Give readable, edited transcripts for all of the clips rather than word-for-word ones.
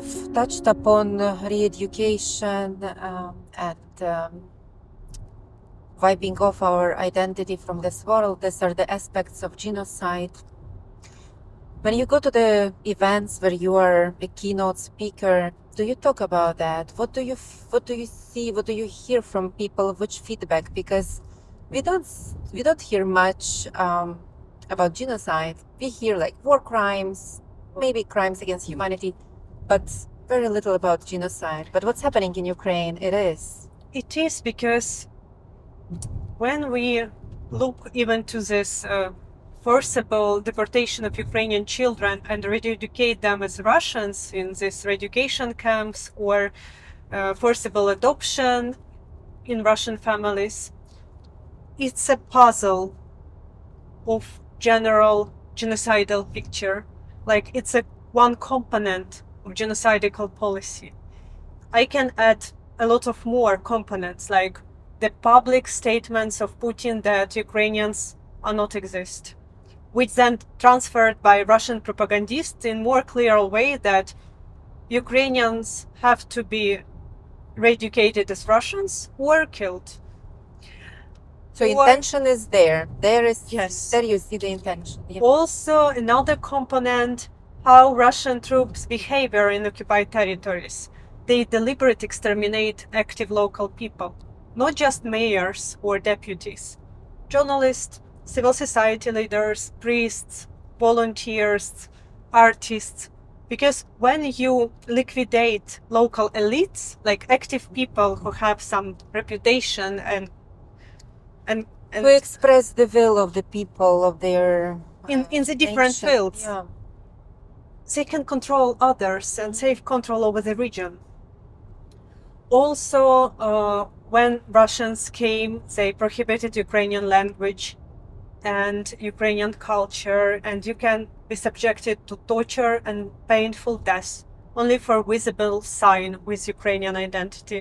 have touched upon re-education and wiping off our identity from this world. These are the aspects of genocide. When you go to the events where you are a keynote speaker, do you talk about that? What do you see? What do you hear from people? Which feedback? Because we don't hear much about genocide. We hear like war crimes, maybe crimes against humanity, but very little about genocide. But what's happening in Ukraine? It is because when we look even to this forcible deportation of Ukrainian children and re-educate them as Russians in these re-education camps, or forcible adoption in Russian families, it's a puzzle of general genocidal picture. Like, it's one component of genocidal policy. I can add a lot of more components, like the public statements of Putin that Ukrainians are not exist, which then transferred by Russian propagandists in more clear way that Ukrainians have to be re-educated as Russians or killed. so intention is there. Yes. There you see the intention. Yeah. Also, another component, how Russian troops behavior in occupied territories. They deliberately exterminate active local people, not just mayors or deputies, journalists, civil society leaders, priests, volunteers, artists. Because when you liquidate local elites, like active people who have some reputation and who express the will of the people of their in the different nation. fields, Yeah. they can control others and take control over the region. Also, when Russians came, they prohibited Ukrainian language and Ukrainian culture, and you can be subjected to torture and painful death only for visible sign with Ukrainian identity.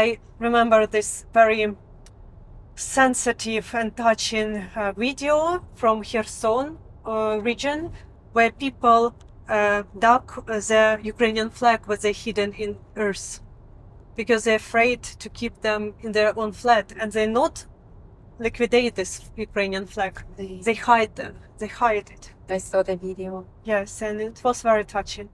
I remember this very sensitive and touching video from Kherson region, where people dug the Ukrainian flag was hidden in earth because they're afraid to keep them in their own flat, and they not liquidate this Ukrainian flag. They hide them. They hide it. I saw the video. Yes, and it was very touching.